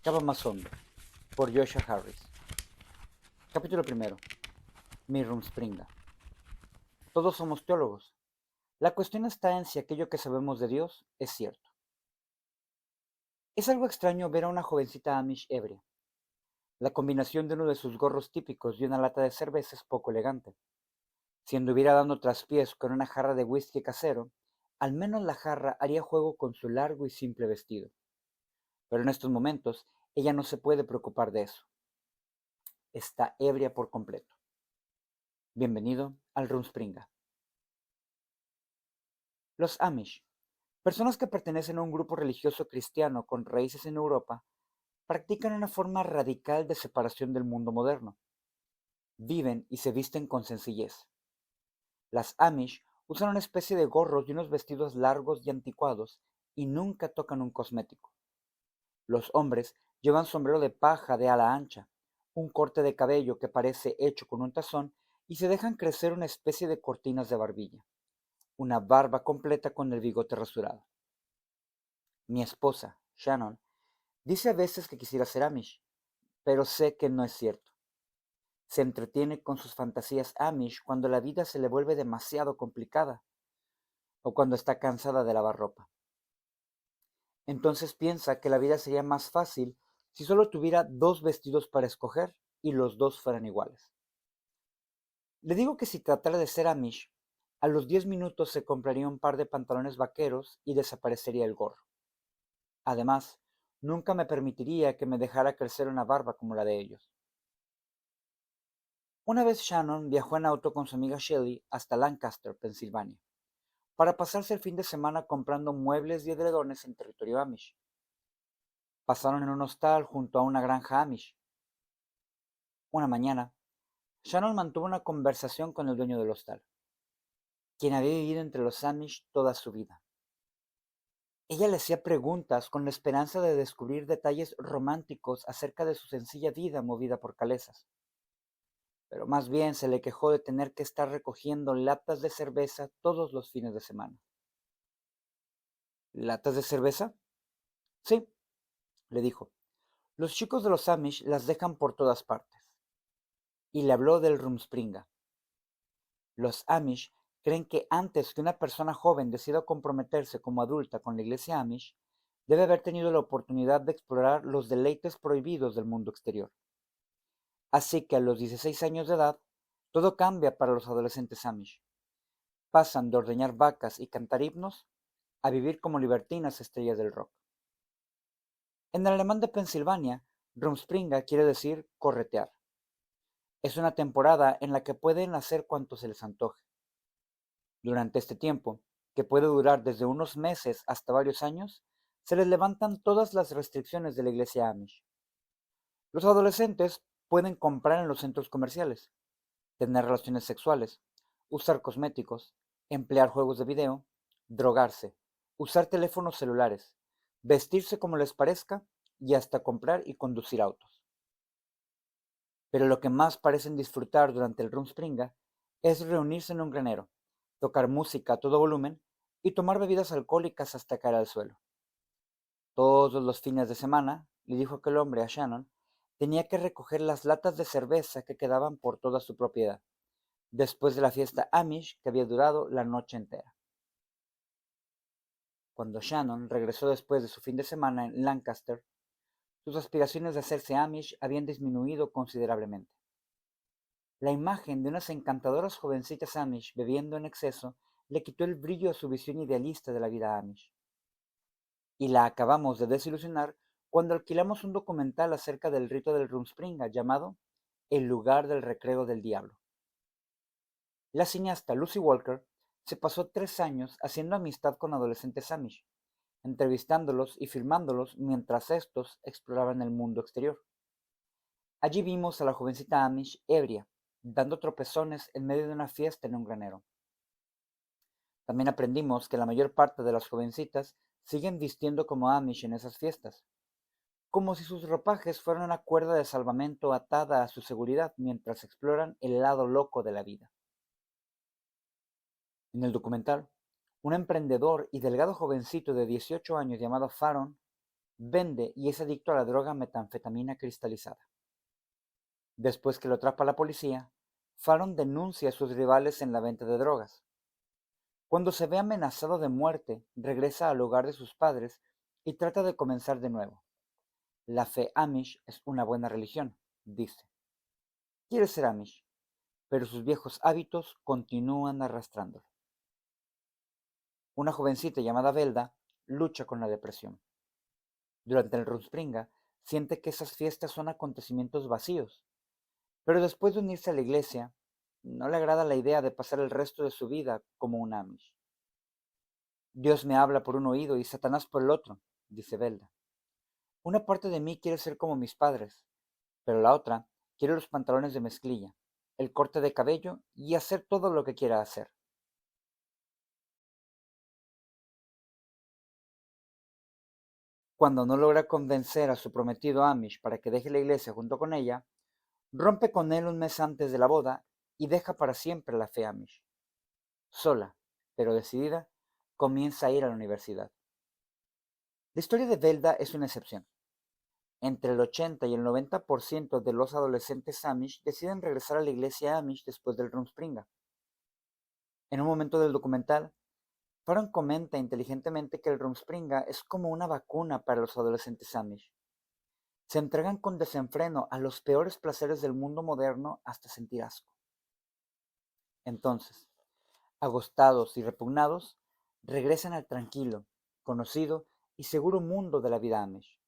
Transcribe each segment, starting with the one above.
Cava más hondo, por Joshua Harris. Capítulo primero. Mi Rumspringa. Todos somos teólogos. La cuestión está en si aquello que sabemos de Dios es cierto. Es algo extraño ver a una jovencita Amish ebria. La combinación de uno de sus gorros típicos y una lata de cerveza es poco elegante. Si anduviera dando traspiés con una jarra de whisky casero, al menos la jarra haría juego con su largo y simple vestido. Pero en estos momentos, ella no se puede preocupar de eso. Está ebria por completo. Bienvenido al Rumspringa. Los Amish, personas que pertenecen a un grupo religioso cristiano con raíces en Europa, practican una forma radical de separación del mundo moderno. Viven y se visten con sencillez. Las Amish usan una especie de gorros y unos vestidos largos y anticuados y nunca tocan un cosmético. Los hombres llevan sombrero de paja de ala ancha, un corte de cabello que parece hecho con un tazón y se dejan crecer una especie de cortinas de barbilla, una barba completa con el bigote rasurado. Mi esposa, Shannon, dice a veces que quisiera ser Amish, pero sé que no es cierto. Se entretiene con sus fantasías Amish cuando la vida se le vuelve demasiado complicada o cuando está cansada de lavar ropa. Entonces piensa que la vida sería más fácil si solo tuviera dos vestidos para escoger y los dos fueran iguales. Le digo que si tratara de ser Amish, a los 10 minutos se compraría un par de pantalones vaqueros y desaparecería el gorro. Además, nunca me permitiría que me dejara crecer una barba como la de ellos. Una vez Shannon viajó en auto con su amiga Shelley hasta Lancaster, Pensilvania, para pasarse el fin de semana comprando muebles y edredones en territorio Amish. Pasaron en un hostal junto a una granja Amish. Una mañana, Shannon mantuvo una conversación con el dueño del hostal, quien había vivido entre los Amish toda su vida. Ella le hacía preguntas con la esperanza de descubrir detalles románticos acerca de su sencilla vida movida por calezas. Pero más bien se le quejó de tener que estar recogiendo latas de cerveza todos los fines de semana. ¿Latas de cerveza? Sí, le dijo. Los chicos de los Amish las dejan por todas partes. Y le habló del Rumspringa. Los Amish creen que antes que una persona joven decida comprometerse como adulta con la iglesia Amish, debe haber tenido la oportunidad de explorar los deleites prohibidos del mundo exterior. Así que a los 16 años de edad, todo cambia para los adolescentes Amish. Pasan de ordeñar vacas y cantar himnos a vivir como libertinas estrellas del rock. En el alemán de Pensilvania, Rumspringa quiere decir corretear. Es una temporada en la que pueden hacer cuanto se les antoje. Durante este tiempo, que puede durar desde unos meses hasta varios años, se les levantan todas las restricciones de la iglesia Amish. Los adolescentes pueden comprar en los centros comerciales, tener relaciones sexuales, usar cosméticos, emplear juegos de video, drogarse, usar teléfonos celulares, vestirse como les parezca y hasta comprar y conducir autos. Pero lo que más parecen disfrutar durante el Rumspringa es reunirse en un granero, tocar música a todo volumen y tomar bebidas alcohólicas hasta caer al suelo. Todos los fines de semana, le dijo aquel hombre a Shannon, tenía que recoger las latas de cerveza que quedaban por toda su propiedad, después de la fiesta Amish que había durado la noche entera. Cuando Shannon regresó después de su fin de semana en Lancaster, sus aspiraciones de hacerse Amish habían disminuido considerablemente. La imagen de unas encantadoras jovencitas Amish bebiendo en exceso le quitó el brillo a su visión idealista de la vida Amish. Y la acabamos de desilusionar cuando alquilamos un documental acerca del rito del Rumspringa llamado El lugar del recreo del diablo. La cineasta Lucy Walker se pasó 3 años haciendo amistad con adolescentes Amish, entrevistándolos y filmándolos mientras estos exploraban el mundo exterior. Allí vimos a la jovencita Amish ebria, dando tropezones en medio de una fiesta en un granero. También aprendimos que la mayor parte de las jovencitas siguen vistiendo como Amish en esas fiestas, como si sus ropajes fueran una cuerda de salvamento atada a su seguridad mientras exploran el lado loco de la vida. En el documental, un emprendedor y delgado jovencito de 18 años llamado Faron vende y es adicto a la droga metanfetamina cristalizada. Después que lo atrapa la policía, Fallon denuncia a sus rivales en la venta de drogas. Cuando se ve amenazado de muerte, regresa al hogar de sus padres y trata de comenzar de nuevo. La fe Amish es una buena religión, dice. Quiere ser Amish, pero sus viejos hábitos continúan arrastrándolo. Una jovencita llamada Velda lucha con la depresión. Durante el Rumspringa, siente que esas fiestas son acontecimientos vacíos, pero después de unirse a la iglesia, no le agrada la idea de pasar el resto de su vida como un Amish. Dios me habla por un oído y Satanás por el otro, dice Velda. Una parte de mí quiere ser como mis padres, pero la otra quiere los pantalones de mezclilla, el corte de cabello y hacer todo lo que quiera hacer. Cuando no logra convencer a su prometido Amish para que deje la iglesia junto con ella, rompe con él un mes antes de la boda y deja para siempre la fe Amish. Sola, pero decidida, comienza a ir a la universidad. La historia de Velda es una excepción. Entre el 80 y el 90% de los adolescentes Amish deciden regresar a la iglesia Amish después del Rumspringa. En un momento del documental, Farron comenta inteligentemente que el Rumspringa es como una vacuna para los adolescentes Amish. Se entregan con desenfreno a los peores placeres del mundo moderno hasta sentir asco. Entonces, agostados y repugnados, regresan al tranquilo, conocido y seguro mundo de la vida Amish.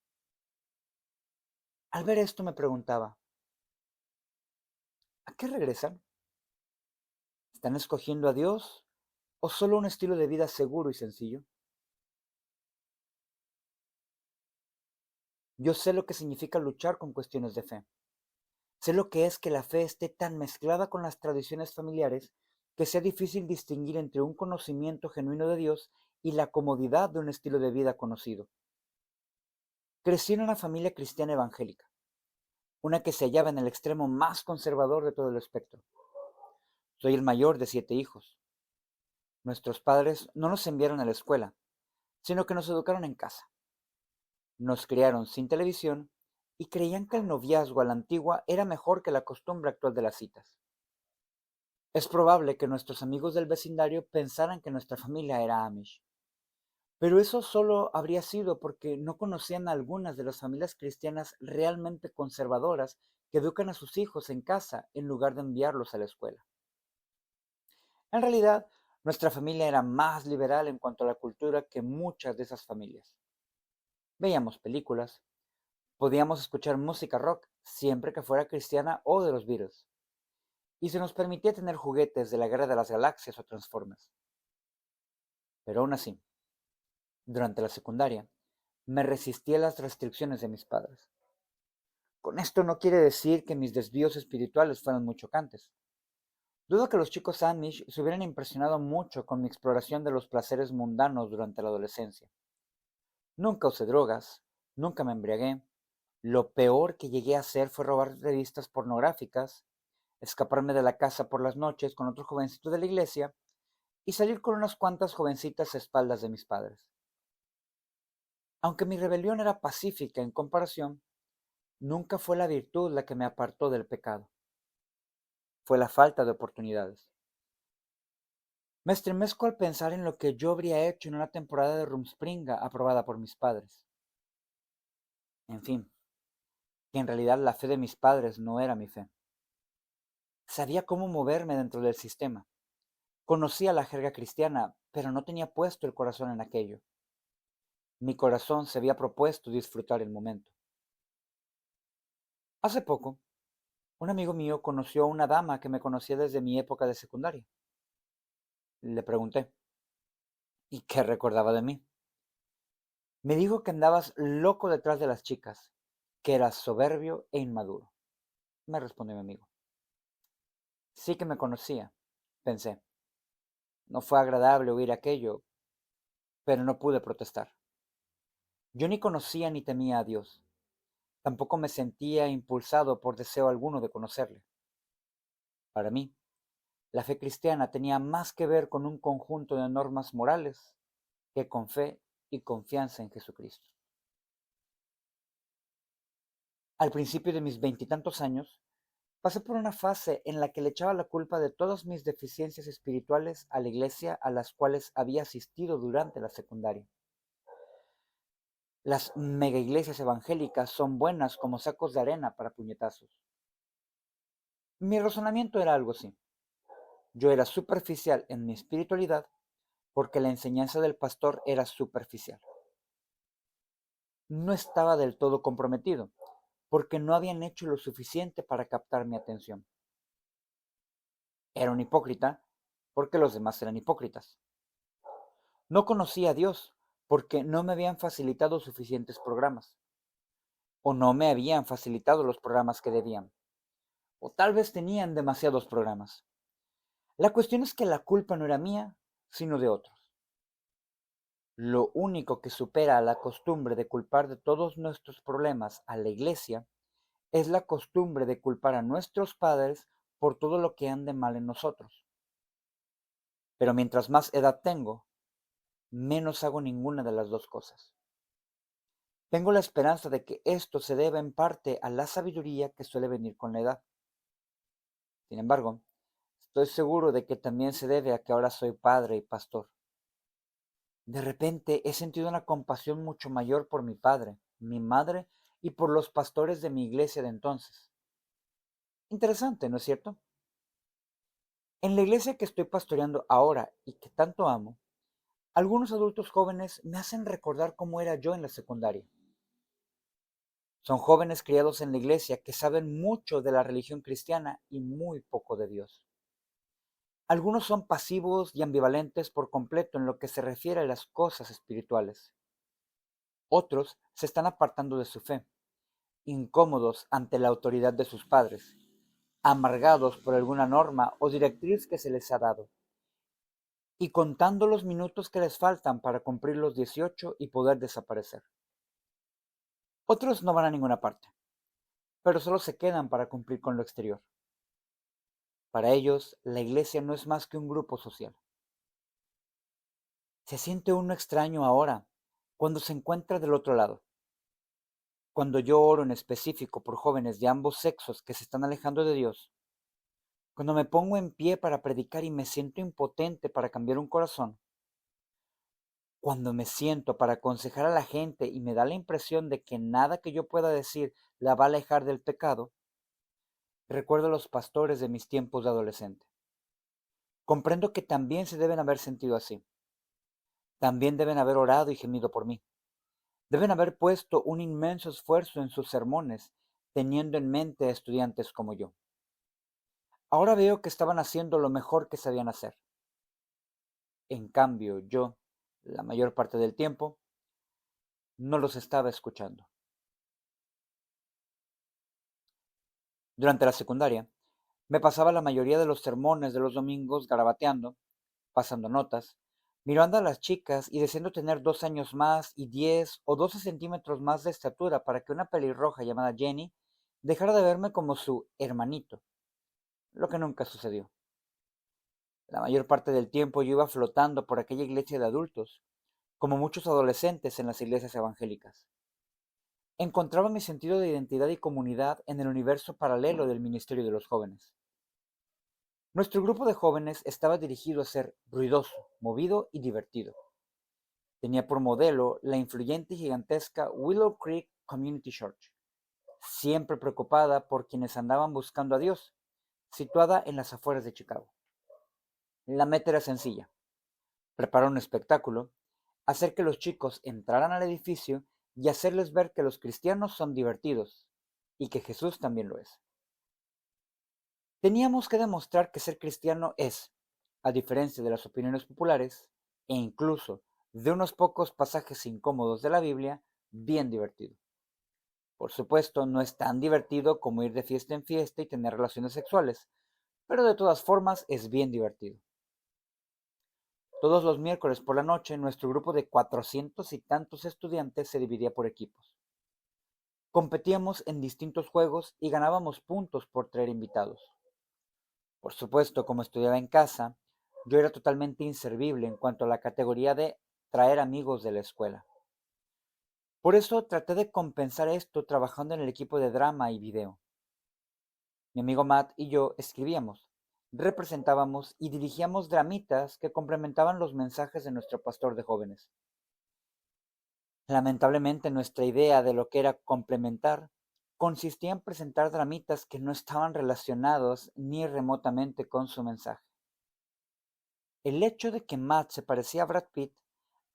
Al ver esto me preguntaba, ¿a qué regresan? ¿Están escogiendo a Dios o solo un estilo de vida seguro y sencillo? Yo sé lo que significa luchar con cuestiones de fe. Sé lo que es que la fe esté tan mezclada con las tradiciones familiares que sea difícil distinguir entre un conocimiento genuino de Dios y la comodidad de un estilo de vida conocido. Crecí en una familia cristiana evangélica, una que se hallaba en el extremo más conservador de todo el espectro. Soy el mayor de 7 hijos. Nuestros padres no nos enviaron a la escuela, sino que nos educaron en casa. Nos criaron sin televisión y creían que el noviazgo a la antigua era mejor que la costumbre actual de las citas. Es probable que nuestros amigos del vecindario pensaran que nuestra familia era Amish, pero eso solo habría sido porque no conocían a algunas de las familias cristianas realmente conservadoras que educan a sus hijos en casa en lugar de enviarlos a la escuela. En realidad, nuestra familia era más liberal en cuanto a la cultura que muchas de esas familias. Veíamos películas, podíamos escuchar música rock siempre que fuera cristiana o de los Beatles, y se nos permitía tener juguetes de la Guerra de las Galaxias o Transformers. Pero aún así, durante la secundaria, me resistí a las restricciones de mis padres. Con esto no quiere decir que mis desvíos espirituales fueran muy chocantes. Dudo que los chicos Amish se hubieran impresionado mucho con mi exploración de los placeres mundanos durante la adolescencia. Nunca usé drogas, nunca me embriagué. Lo peor que llegué a hacer fue robar revistas pornográficas, escaparme de la casa por las noches con otro jovencito de la iglesia y salir con unas cuantas jovencitas a espaldas de mis padres. Aunque mi rebelión era pacífica en comparación, nunca fue la virtud la que me apartó del pecado. Fue la falta de oportunidades. Me estremezco al pensar en lo que yo habría hecho en una temporada de Rumspringa aprobada por mis padres. En fin, que en realidad la fe de mis padres no era mi fe. Sabía cómo moverme dentro del sistema. Conocía la jerga cristiana, pero no tenía puesto el corazón en aquello. Mi corazón se había propuesto disfrutar el momento. Hace poco, un amigo mío conoció a una dama que me conocía desde mi época de secundaria. Le pregunté, ¿y qué recordaba de mí? Me dijo que andabas loco detrás de las chicas, que eras soberbio e inmaduro. Me respondió mi amigo. Sí que me conocía, pensé. No fue agradable oír aquello, pero no pude protestar. Yo ni conocía ni temía a Dios. Tampoco me sentía impulsado por deseo alguno de conocerle. Para mí, la fe cristiana tenía más que ver con un conjunto de normas morales que con fe y confianza en Jesucristo. Al principio de mis veintitantos años, pasé por una fase en la que le echaba la culpa de todas mis deficiencias espirituales a la iglesia a las cuales había asistido durante la secundaria. Las mega iglesias evangélicas son buenas como sacos de arena para puñetazos. Mi razonamiento era algo así. Yo era superficial en mi espiritualidad porque la enseñanza del pastor era superficial. No estaba del todo comprometido porque no habían hecho lo suficiente para captar mi atención. Era un hipócrita porque los demás eran hipócritas. No conocía a Dios porque no me habían facilitado suficientes programas, o no me habían facilitado los programas que debían, o tal vez tenían demasiados programas. La cuestión es que la culpa no era mía, sino de otros. Lo único que supera a la costumbre de culpar de todos nuestros problemas a la iglesia es la costumbre de culpar a nuestros padres por todo lo que ande mal en nosotros. Pero mientras más edad tengo, menos hago ninguna de las dos cosas. Tengo la esperanza de que esto se deba en parte a la sabiduría que suele venir con la edad. Sin embargo, estoy seguro de que también se debe a que ahora soy padre y pastor. De repente he sentido una compasión mucho mayor por mi padre, mi madre y por los pastores de mi iglesia de entonces. Interesante, ¿no es cierto? En la iglesia que estoy pastoreando ahora y que tanto amo, algunos adultos jóvenes me hacen recordar cómo era yo en la secundaria. Son jóvenes criados en la iglesia que saben mucho de la religión cristiana y muy poco de Dios. Algunos son pasivos y ambivalentes por completo en lo que se refiere a las cosas espirituales. Otros se están apartando de su fe, incómodos ante la autoridad de sus padres, amargados por alguna norma o directriz que se les ha dado, y contando los minutos que les faltan para cumplir los 18 y poder desaparecer. Otros no van a ninguna parte, pero solo se quedan para cumplir con lo exterior. Para ellos, la iglesia no es más que un grupo social. Se siente uno extraño ahora, cuando se encuentra del otro lado. Cuando yo oro en específico por jóvenes de ambos sexos que se están alejando de Dios, cuando me pongo en pie para predicar y me siento impotente para cambiar un corazón, cuando me siento para aconsejar a la gente y me da la impresión de que nada que yo pueda decir la va a alejar del pecado, recuerdo a los pastores de mis tiempos de adolescente. Comprendo que también se deben haber sentido así. También deben haber orado y gemido por mí. Deben haber puesto un inmenso esfuerzo en sus sermones, teniendo en mente a estudiantes como yo. Ahora veo que estaban haciendo lo mejor que sabían hacer. En cambio, yo, la mayor parte del tiempo, no los estaba escuchando. Durante la secundaria, me pasaba la mayoría de los sermones de los domingos garabateando, pasando notas, mirando a las chicas y deseando tener 2 años más y 10 o 12 centímetros más de estatura para que una pelirroja llamada Jenny dejara de verme como su hermanito, lo que nunca sucedió. La mayor parte del tiempo yo iba flotando por aquella iglesia de adultos, como muchos adolescentes en las iglesias evangélicas. Encontraba mi sentido de identidad y comunidad en el universo paralelo del ministerio de los jóvenes. Nuestro grupo de jóvenes estaba dirigido a ser ruidoso, movido y divertido. Tenía por modelo la influyente y gigantesca Willow Creek Community Church, siempre preocupada por quienes andaban buscando a Dios, situada en las afueras de Chicago. La meta era sencilla: preparar un espectáculo, hacer que los chicos entraran al edificio y hacerles ver que los cristianos son divertidos y que Jesús también lo es. Teníamos que demostrar que ser cristiano es, a diferencia de las opiniones populares, e incluso de unos pocos pasajes incómodos de la Biblia, bien divertido. Por supuesto, no es tan divertido como ir de fiesta en fiesta y tener relaciones sexuales, pero de todas formas es bien divertido. Todos los miércoles por la noche, nuestro grupo de 400 y tantos estudiantes se dividía por equipos. Competíamos en distintos juegos y ganábamos puntos por traer invitados. Por supuesto, como estudiaba en casa, yo era totalmente inservible en cuanto a la categoría de traer amigos de la escuela. Por eso traté de compensar esto trabajando en el equipo de drama y video. Mi amigo Matt y yo escribíamos, representábamos y dirigíamos dramitas que complementaban los mensajes de nuestro pastor de jóvenes. Lamentablemente nuestra idea de lo que era complementar consistía en presentar dramitas que no estaban relacionados ni remotamente con su mensaje. El hecho de que Matt se parecía a Brad Pitt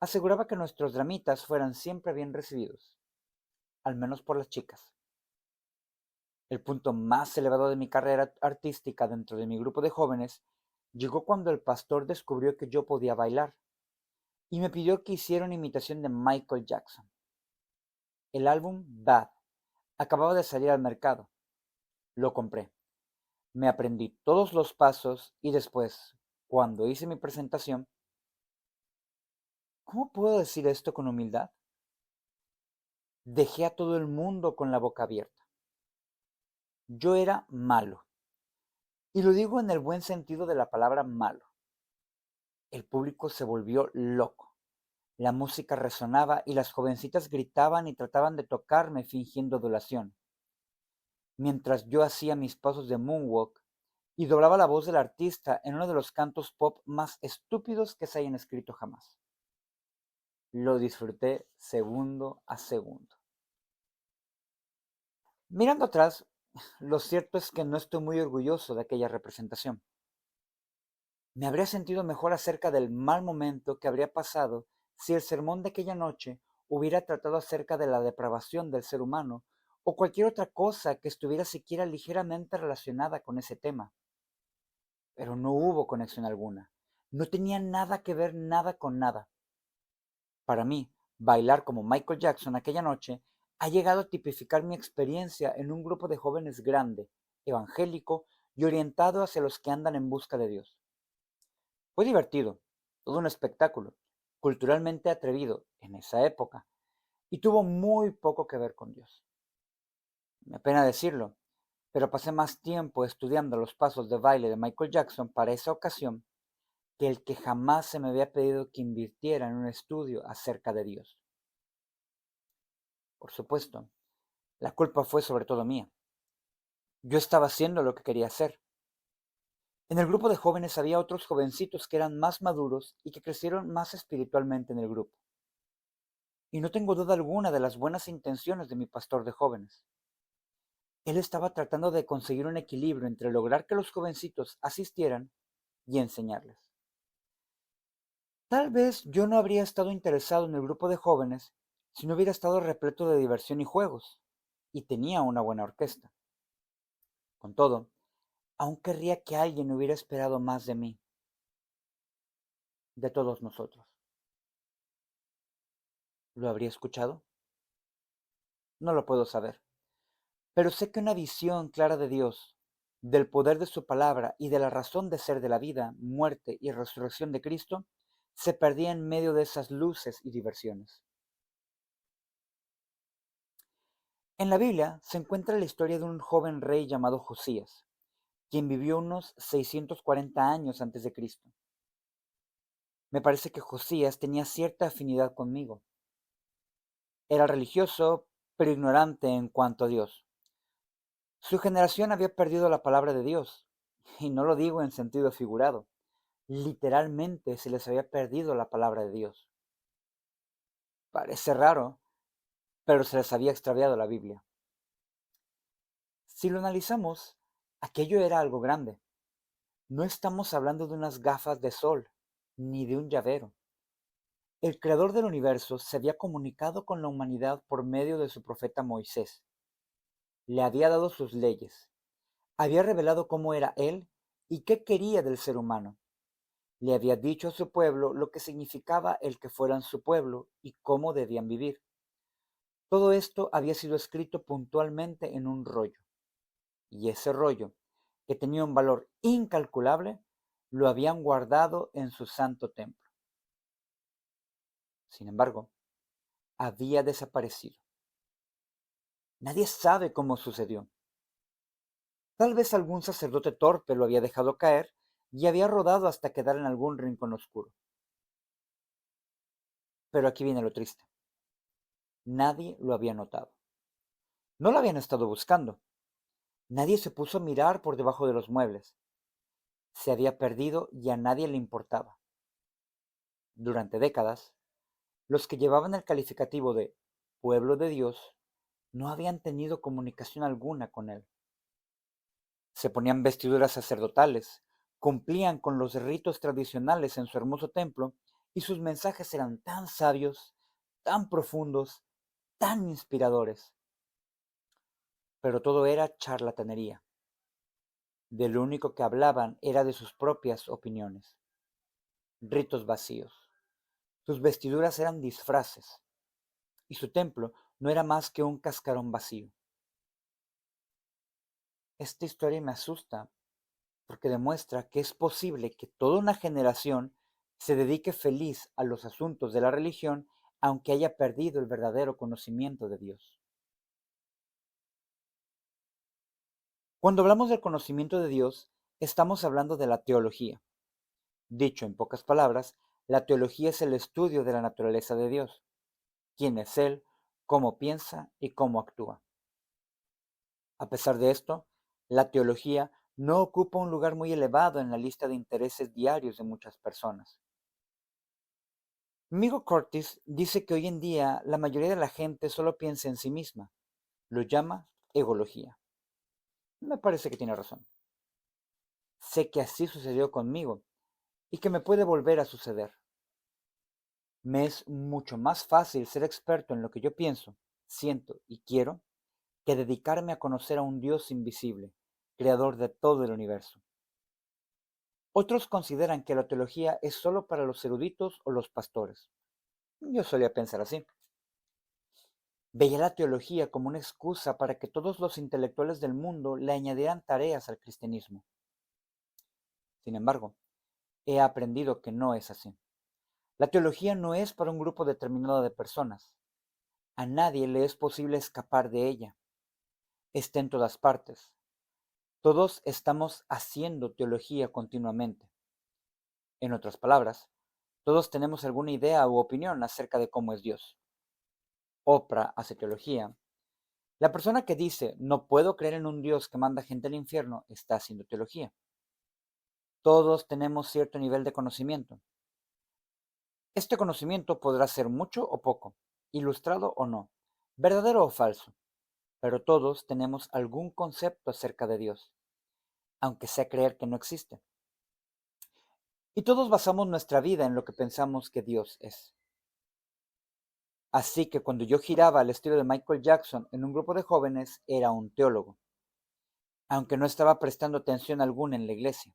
aseguraba que nuestros dramitas fueran siempre bien recibidos, al menos por las chicas. El punto más elevado de mi carrera artística dentro de mi grupo de jóvenes llegó cuando el pastor descubrió que yo podía bailar y me pidió que hiciera una imitación de Michael Jackson. El álbum Bad acababa de salir al mercado. Lo compré. Me aprendí todos los pasos y después, cuando hice mi presentación, ¿cómo puedo decir esto con humildad? Dejé a todo el mundo con la boca abierta. Yo era malo. Y lo digo en el buen sentido de la palabra malo. El público se volvió loco. La música resonaba y las jovencitas gritaban y trataban de tocarme fingiendo adulación. Mientras yo hacía mis pasos de moonwalk y doblaba la voz del artista en uno de los cantos pop más estúpidos que se hayan escrito jamás. Lo disfruté segundo a segundo. Mirando atrás, lo cierto es que no estoy muy orgulloso de aquella representación. Me habría sentido mejor acerca del mal momento que habría pasado si el sermón de aquella noche hubiera tratado acerca de la depravación del ser humano o cualquier otra cosa que estuviera siquiera ligeramente relacionada con ese tema. Pero no hubo conexión alguna. No tenía nada que ver nada con nada. Para mí, bailar como Michael Jackson aquella noche ha llegado a tipificar mi experiencia en un grupo de jóvenes grande, evangélico y orientado hacia los que andan en busca de Dios. Fue divertido, todo un espectáculo, culturalmente atrevido en esa época, y tuvo muy poco que ver con Dios. Me apena decirlo, pero pasé más tiempo estudiando los pasos de baile de Michael Jackson para esa ocasión que el que jamás se me había pedido que invirtiera en un estudio acerca de Dios. Por supuesto, la culpa fue sobre todo mía. Yo estaba haciendo lo que quería hacer. En el grupo de jóvenes había otros jovencitos que eran más maduros y que crecieron más espiritualmente en el grupo. Y no tengo duda alguna de las buenas intenciones de mi pastor de jóvenes. Él estaba tratando de conseguir un equilibrio entre lograr que los jovencitos asistieran y enseñarles. Tal vez yo no habría estado interesado en el grupo de jóvenes si no hubiera estado repleto de diversión y juegos, y tenía una buena orquesta. Con todo, aún querría que alguien hubiera esperado más de mí, de todos nosotros. ¿Lo habría escuchado? No lo puedo saber, pero sé que una visión clara de Dios, del poder de su palabra y de la razón de ser de la vida, muerte y resurrección de Cristo, se perdía en medio de esas luces y diversiones. En la Biblia se encuentra la historia de un joven rey llamado Josías, quien vivió unos 640 años antes de Cristo. Me parece que Josías tenía cierta afinidad conmigo. Era religioso, pero ignorante en cuanto a Dios. Su generación había perdido la palabra de Dios, y no lo digo en sentido figurado. Literalmente se les había perdido la palabra de Dios. Parece raro, pero se les había extraviado la Biblia. Si lo analizamos, aquello era algo grande. No estamos hablando de unas gafas de sol, ni de un llavero. El creador del universo se había comunicado con la humanidad por medio de su profeta Moisés. Le había dado sus leyes. Había revelado cómo era él y qué quería del ser humano. Le había dicho a su pueblo lo que significaba el que fueran su pueblo y cómo debían vivir. Todo esto había sido escrito puntualmente en un rollo. Y ese rollo, que tenía un valor incalculable, lo habían guardado en su santo templo. Sin embargo, había desaparecido. Nadie sabe cómo sucedió. Tal vez algún sacerdote torpe lo había dejado caer y había rodado hasta quedar en algún rincón oscuro. Pero aquí viene lo triste. Nadie lo había notado. No lo habían estado buscando. Nadie se puso a mirar por debajo de los muebles. Se había perdido y a nadie le importaba. Durante décadas, los que llevaban el calificativo de pueblo de Dios no habían tenido comunicación alguna con él. Se ponían vestiduras sacerdotales, cumplían con los ritos tradicionales en su hermoso templo y sus mensajes eran tan sabios, tan profundos, tan inspiradores. Pero todo era charlatanería. De lo único que hablaban era de sus propias opiniones. Ritos vacíos. Sus vestiduras eran disfraces, y su templo no era más que un cascarón vacío. Esta historia me asusta porque demuestra que es posible que toda una generación se dedique feliz a los asuntos de la religión aunque haya perdido el verdadero conocimiento de Dios. Cuando hablamos del conocimiento de Dios, estamos hablando de la teología. Dicho en pocas palabras, la teología es el estudio de la naturaleza de Dios, quién es Él, cómo piensa y cómo actúa. A pesar de esto, la teología no ocupa un lugar muy elevado en la lista de intereses diarios de muchas personas. Migo Curtis dice que hoy en día la mayoría de la gente solo piensa en sí misma. Lo llama egología. Me parece que tiene razón. Sé que así sucedió conmigo y que me puede volver a suceder. Me es mucho más fácil ser experto en lo que yo pienso, siento y quiero que dedicarme a conocer a un Dios invisible, creador de todo el universo. Otros consideran que la teología es solo para los eruditos o los pastores. Yo solía pensar así. Veía la teología como una excusa para que todos los intelectuales del mundo le añadieran tareas al cristianismo. Sin embargo, he aprendido que no es así. La teología no es para un grupo determinado de personas. A nadie le es posible escapar de ella. Está en todas partes. Todos estamos haciendo teología continuamente. En otras palabras, todos tenemos alguna idea u opinión acerca de cómo es Dios. Oprah hace teología. La persona que dice no puedo creer en un Dios que manda gente al infierno está haciendo teología. Todos tenemos cierto nivel de conocimiento. Este conocimiento podrá ser mucho o poco, ilustrado o no, verdadero o falso, pero todos tenemos algún concepto acerca de Dios, aunque sea creer que no existe. Y todos basamos nuestra vida en lo que pensamos que Dios es. Así que cuando yo giraba al estilo de Michael Jackson en un grupo de jóvenes, era un teólogo, aunque no estaba prestando atención alguna en la iglesia,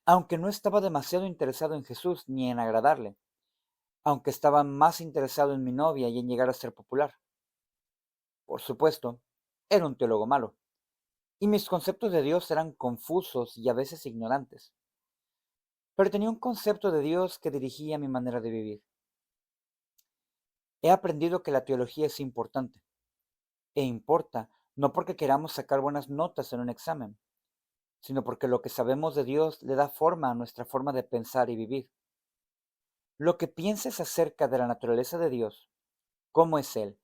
aunque no estaba demasiado interesado en Jesús ni en agradarle, aunque estaba más interesado en mi novia y en llegar a ser popular. Por supuesto, era un teólogo malo, y mis conceptos de Dios eran confusos y a veces ignorantes, pero tenía un concepto de Dios que dirigía mi manera de vivir. He aprendido que la teología es importante, e importa no porque queramos sacar buenas notas en un examen, sino porque lo que sabemos de Dios le da forma a nuestra forma de pensar y vivir. Lo que pienses acerca de la naturaleza de Dios, cómo es Él,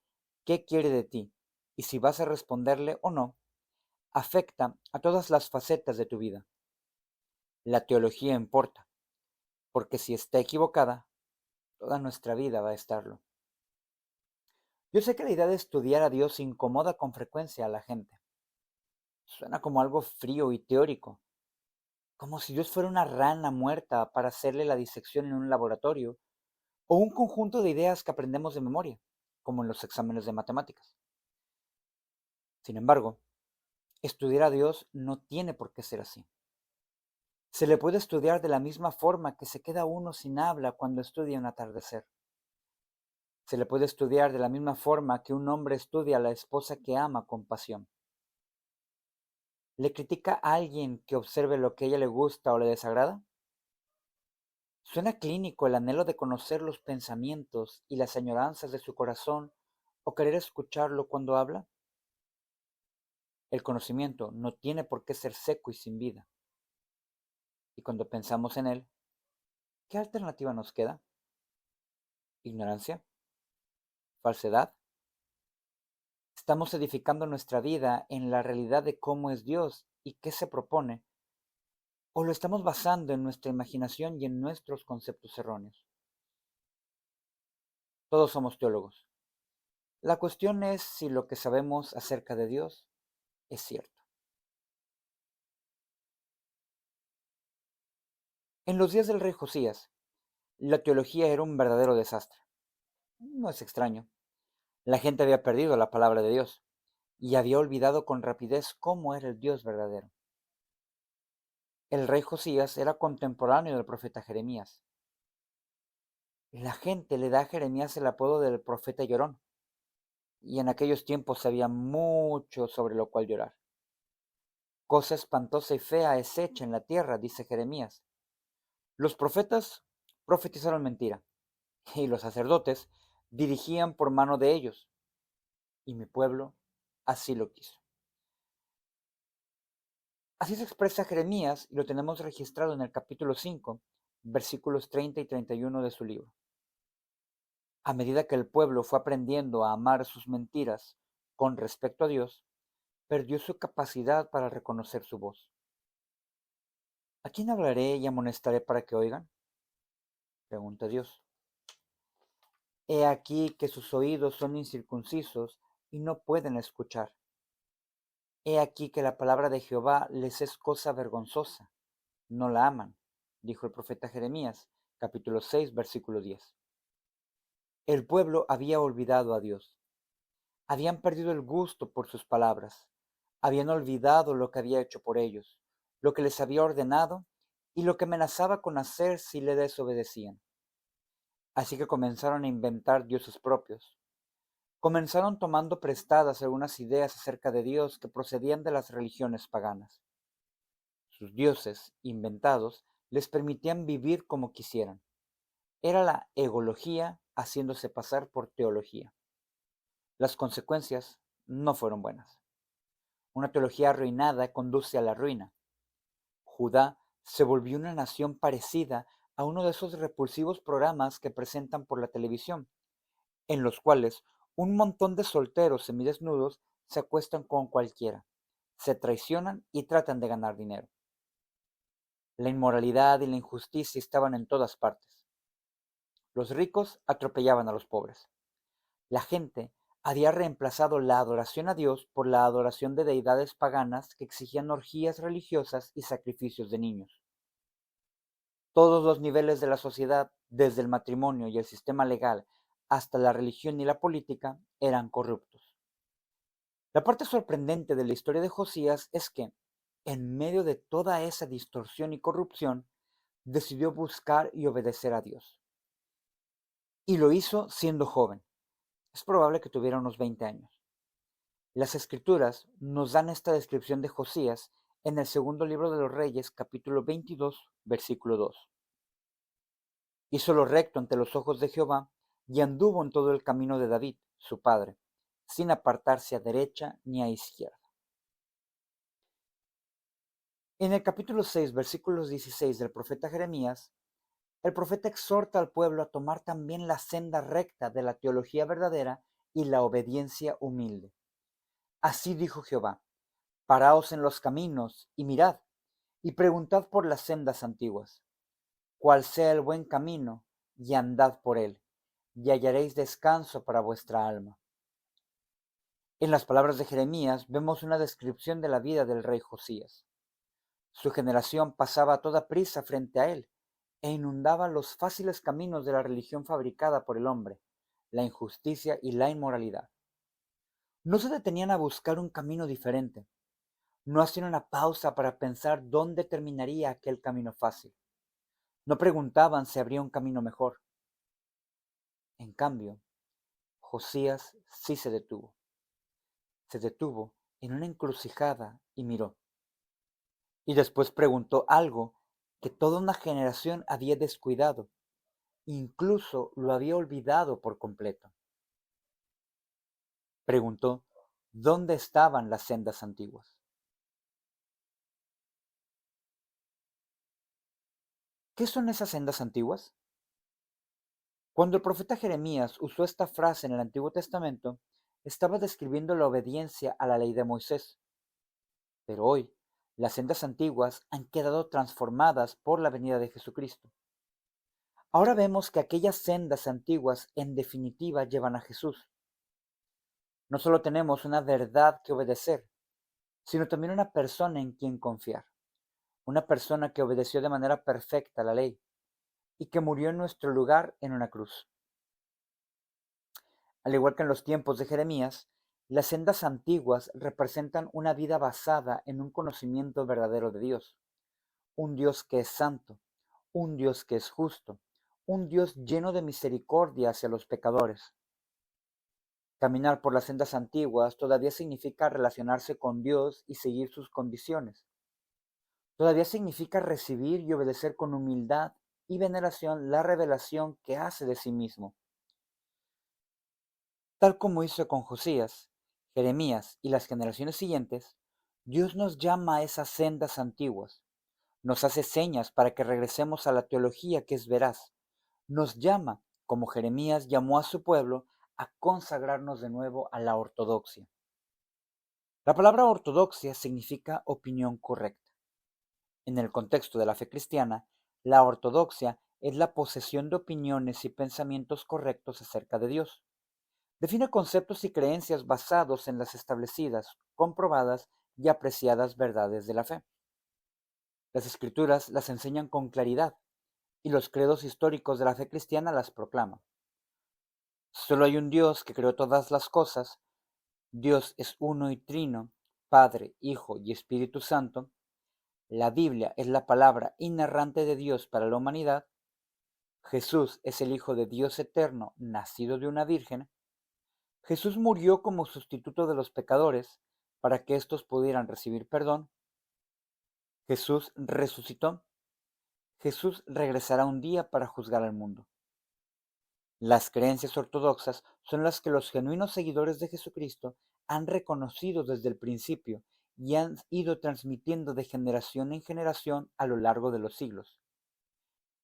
qué quiere de ti, y si vas a responderle o no, afecta a todas las facetas de tu vida. La teología importa, porque si está equivocada, toda nuestra vida va a estarlo. Yo sé que la idea de estudiar a Dios incomoda con frecuencia a la gente. Suena como algo frío y teórico, como si Dios fuera una rana muerta para hacerle la disección en un laboratorio, o un conjunto de ideas que aprendemos de memoria, como en los exámenes de matemáticas. Sin embargo, estudiar a Dios no tiene por qué ser así. Se le puede estudiar de la misma forma que se queda uno sin habla cuando estudia un atardecer. Se le puede estudiar de la misma forma que un hombre estudia a la esposa que ama con pasión. ¿Le critica a alguien que observe lo que a ella le gusta o le desagrada? ¿Suena clínico el anhelo de conocer los pensamientos y las añoranzas de su corazón o querer escucharlo cuando habla? El conocimiento no tiene por qué ser seco y sin vida. Y cuando pensamos en él, ¿qué alternativa nos queda? ¿Ignorancia? ¿Falsedad? ¿Estamos edificando nuestra vida en la realidad de cómo es Dios y qué se propone? ¿O lo estamos basando en nuestra imaginación y en nuestros conceptos erróneos? Todos somos teólogos. La cuestión es si lo que sabemos acerca de Dios es cierto. En los días del rey Josías, la teología era un verdadero desastre. No es extraño. La gente había perdido la palabra de Dios y había olvidado con rapidez cómo era el Dios verdadero. El rey Josías era contemporáneo del profeta Jeremías. La gente le da a Jeremías el apodo del profeta llorón, y en aquellos tiempos había mucho sobre lo cual llorar. Cosa espantosa y fea es hecha en la tierra, dice Jeremías. Los profetas profetizaron mentira, y los sacerdotes dirigían por mano de ellos, y mi pueblo así lo quiso. Así se expresa Jeremías y lo tenemos registrado en el capítulo 5, versículos 30 y 31 de su libro. A medida que el pueblo fue aprendiendo a amar sus mentiras con respecto a Dios, perdió su capacidad para reconocer su voz. ¿A quién hablaré y amonestaré para que oigan? Pregunta Dios. He aquí que sus oídos son incircuncisos y no pueden escuchar. He aquí que la palabra de Jehová les es cosa vergonzosa. No la aman, dijo el profeta Jeremías, capítulo 6, versículo 10. El pueblo había olvidado a Dios. Habían perdido el gusto por sus palabras. Habían olvidado lo que había hecho por ellos, lo que les había ordenado y lo que amenazaba con hacer si le desobedecían. Así que comenzaron a inventar dioses propios. Comenzaron tomando prestadas algunas ideas acerca de Dios que procedían de las religiones paganas. Sus dioses, inventados, les permitían vivir como quisieran. Era la egología haciéndose pasar por teología. Las consecuencias no fueron buenas. Una teología arruinada conduce a la ruina. Judá se volvió una nación parecida a uno de esos repulsivos programas que presentan por la televisión, en los cuales un montón de solteros semidesnudos se acuestan con cualquiera, se traicionan y tratan de ganar dinero. La inmoralidad y la injusticia estaban en todas partes. Los ricos atropellaban a los pobres. La gente había reemplazado la adoración a Dios por la adoración de deidades paganas que exigían orgías religiosas y sacrificios de niños. Todos los niveles de la sociedad, desde el matrimonio y el sistema legal hasta la religión y la política, eran corruptos. La parte sorprendente de la historia de Josías es que, en medio de toda esa distorsión y corrupción, decidió buscar y obedecer a Dios. Y lo hizo siendo joven. Es probable que tuviera unos 20 años. Las Escrituras nos dan esta descripción de Josías en el segundo libro de los Reyes, capítulo 22, versículo 2. Hizo lo recto ante los ojos de Jehová y anduvo en todo el camino de David, su padre, sin apartarse a derecha ni a izquierda. En el capítulo 6, versículos 16 del profeta Jeremías, el profeta exhorta al pueblo a tomar también la senda recta de la teología verdadera y la obediencia humilde. Así dijo Jehová: paraos en los caminos y mirad, y preguntad por las sendas antiguas, cuál sea el buen camino, y andad por él, y hallaréis descanso para vuestra alma. En las palabras de Jeremías vemos una descripción de la vida del rey Josías. Su generación pasaba a toda prisa frente a él e inundaba los fáciles caminos de la religión fabricada por el hombre, la injusticia y la inmoralidad. No se detenían a buscar un camino diferente, no hacían una pausa para pensar dónde terminaría aquel camino fácil. No preguntaban si habría un camino mejor. En cambio, Josías sí se detuvo. Se detuvo en una encrucijada y miró. Y después preguntó algo que toda una generación había descuidado, incluso lo había olvidado por completo. Preguntó dónde estaban las sendas antiguas. ¿Qué son esas sendas antiguas? Cuando el profeta Jeremías usó esta frase en el Antiguo Testamento, estaba describiendo la obediencia a la ley de Moisés. Pero hoy, las sendas antiguas han quedado transformadas por la venida de Jesucristo. Ahora vemos que aquellas sendas antiguas en definitiva llevan a Jesús. No solo tenemos una verdad que obedecer, sino también una persona en quien confiar. Una persona que obedeció de manera perfecta la ley y que murió en nuestro lugar en una cruz. Al igual que en los tiempos de Jeremías, las sendas antiguas representan una vida basada en un conocimiento verdadero de Dios. Un Dios que es santo, un Dios que es justo, un Dios lleno de misericordia hacia los pecadores. Caminar por las sendas antiguas todavía significa relacionarse con Dios y seguir sus condiciones. Todavía significa recibir y obedecer con humildad y veneración la revelación que hace de sí mismo. Tal como hizo con Josías, Jeremías y las generaciones siguientes, Dios nos llama a esas sendas antiguas. Nos hace señas para que regresemos a la teología que es veraz. Nos llama, como Jeremías llamó a su pueblo, a consagrarnos de nuevo a la ortodoxia. La palabra ortodoxia significa opinión correcta. En el contexto de la fe cristiana, la ortodoxia es la posesión de opiniones y pensamientos correctos acerca de Dios. Define conceptos y creencias basados en las establecidas, comprobadas y apreciadas verdades de la fe. Las escrituras las enseñan con claridad y los credos históricos de la fe cristiana las proclaman. Solo hay un Dios que creó todas las cosas. Dios es uno y trino, Padre, Hijo y Espíritu Santo. La Biblia es la palabra inerrante de Dios para la humanidad. Jesús es el Hijo de Dios eterno, nacido de una virgen. Jesús murió como sustituto de los pecadores para que éstos pudieran recibir perdón. Jesús resucitó. Jesús regresará un día para juzgar al mundo. Las creencias ortodoxas son las que los genuinos seguidores de Jesucristo han reconocido desde el principio y han ido transmitiendo de generación en generación a lo largo de los siglos.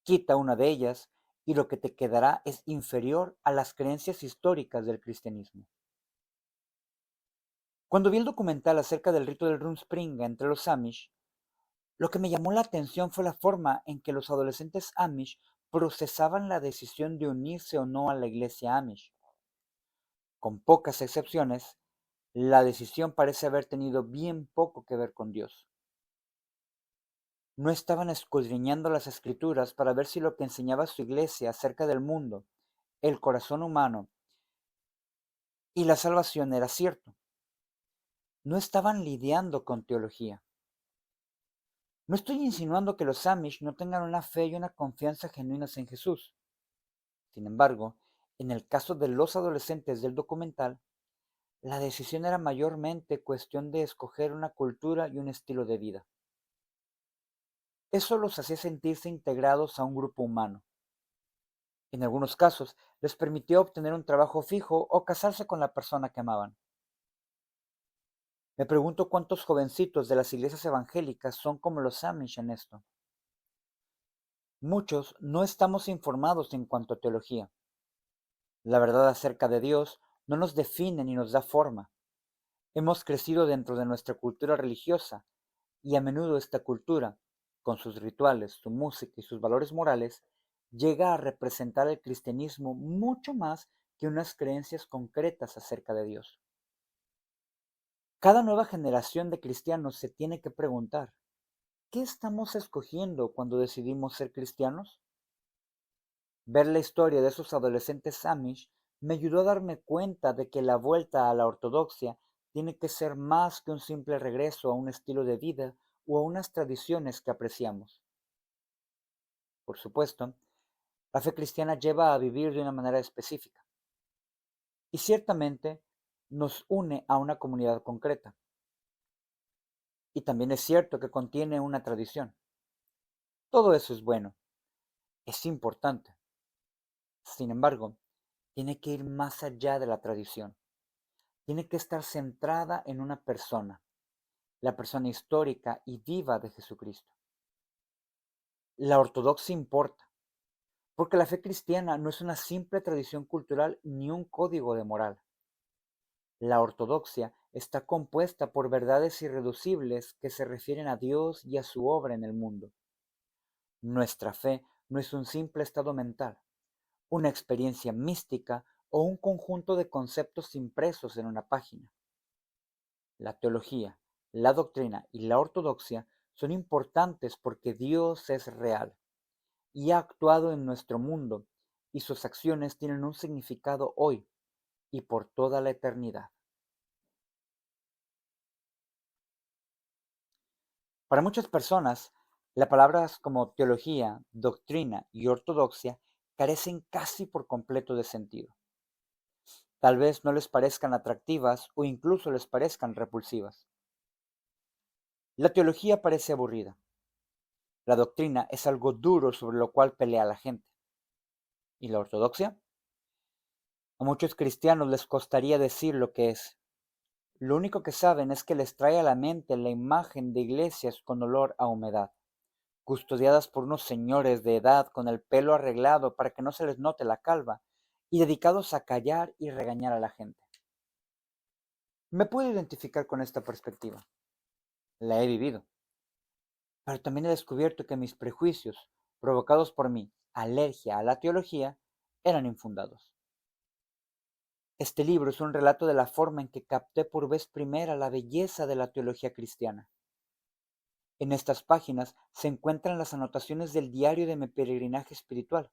Quita una de ellas y lo que te quedará es inferior a las creencias históricas del cristianismo. Cuando vi el documental acerca del rito del Rumspringa entre los Amish, lo que me llamó la atención fue la forma en que los adolescentes Amish procesaban la decisión de unirse o no a la iglesia Amish. Con pocas excepciones, la decisión parece haber tenido bien poco que ver con Dios. No estaban escudriñando las escrituras para ver si lo que enseñaba su iglesia acerca del mundo, el corazón humano y la salvación era cierto. No estaban lidiando con teología. No estoy insinuando que los Amish no tengan una fe y una confianza genuinas en Jesús. Sin embargo, en el caso de los adolescentes del documental, la decisión era mayormente cuestión de escoger una cultura y un estilo de vida. Eso los hacía sentirse integrados a un grupo humano. En algunos casos, les permitió obtener un trabajo fijo o casarse con la persona que amaban. Me pregunto cuántos jovencitos de las iglesias evangélicas son como los Amish en esto. Muchos no estamos informados en cuanto a teología. La verdad acerca de Dios no nos define ni nos da forma. Hemos crecido dentro de nuestra cultura religiosa y a menudo esta cultura, con sus rituales, su música y sus valores morales, llega a representar el cristianismo mucho más que unas creencias concretas acerca de Dios. Cada nueva generación de cristianos se tiene que preguntar, ¿qué estamos escogiendo cuando decidimos ser cristianos? Ver la historia de esos adolescentes Amish me ayudó a darme cuenta de que la vuelta a la ortodoxia tiene que ser más que un simple regreso a un estilo de vida o a unas tradiciones que apreciamos. Por supuesto, la fe cristiana lleva a vivir de una manera específica y ciertamente nos une a una comunidad concreta. Y también es cierto que contiene una tradición. Todo eso es bueno, es importante. Sin embargo, tiene que ir más allá de la tradición. Tiene que estar centrada en una persona, la persona histórica y viva de Jesucristo. La ortodoxia importa, porque la fe cristiana no es una simple tradición cultural ni un código de moral. La ortodoxia está compuesta por verdades irreducibles que se refieren a Dios y a su obra en el mundo. Nuestra fe no es un simple estado mental, una experiencia mística o un conjunto de conceptos impresos en una página. La teología, la doctrina y la ortodoxia son importantes porque Dios es real y ha actuado en nuestro mundo, y sus acciones tienen un significado hoy y por toda la eternidad. Para muchas personas, las palabras como teología, doctrina y ortodoxia carecen casi por completo de sentido. Tal vez no les parezcan atractivas o incluso les parezcan repulsivas. La teología parece aburrida. La doctrina es algo duro sobre lo cual pelea la gente. ¿Y la ortodoxia? A muchos cristianos les costaría decir lo que es. Lo único que saben es que les trae a la mente la imagen de iglesias con olor a humedad, custodiadas por unos señores de edad con el pelo arreglado para que no se les note la calva, y dedicados a callar y regañar a la gente. Me puedo identificar con esta perspectiva. La he vivido. Pero también he descubierto que mis prejuicios, provocados por mi alergia a la teología, eran infundados. Este libro es un relato de la forma en que capté por vez primera la belleza de la teología cristiana. En estas páginas se encuentran las anotaciones del diario de mi peregrinaje espiritual,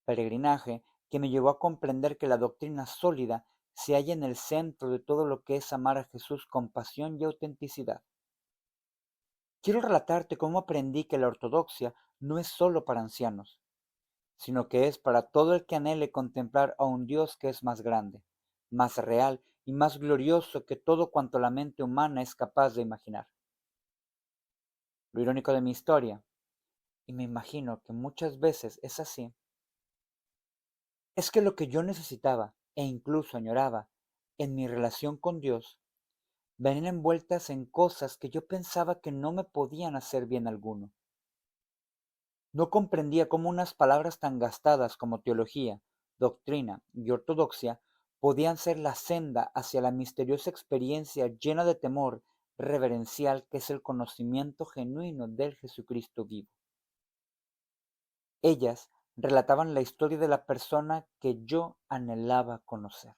peregrinaje que me llevó a comprender que la doctrina sólida se halla en el centro de todo lo que es amar a Jesús con pasión y autenticidad. Quiero relatarte cómo aprendí que la ortodoxia no es solo para ancianos, sino que es para todo el que anhele contemplar a un Dios que es más grande, más real y más glorioso que todo cuanto la mente humana es capaz de imaginar. Lo irónico de mi historia, y me imagino que muchas veces es así, es que lo que yo necesitaba e incluso añoraba en mi relación con Dios venían envueltas en cosas que yo pensaba que no me podían hacer bien alguno. No comprendía cómo unas palabras tan gastadas como teología, doctrina y ortodoxia podían ser la senda hacia la misteriosa experiencia llena de temor reverencial que es el conocimiento genuino del Jesucristo vivo. Ellas relataban la historia de la persona que yo anhelaba conocer.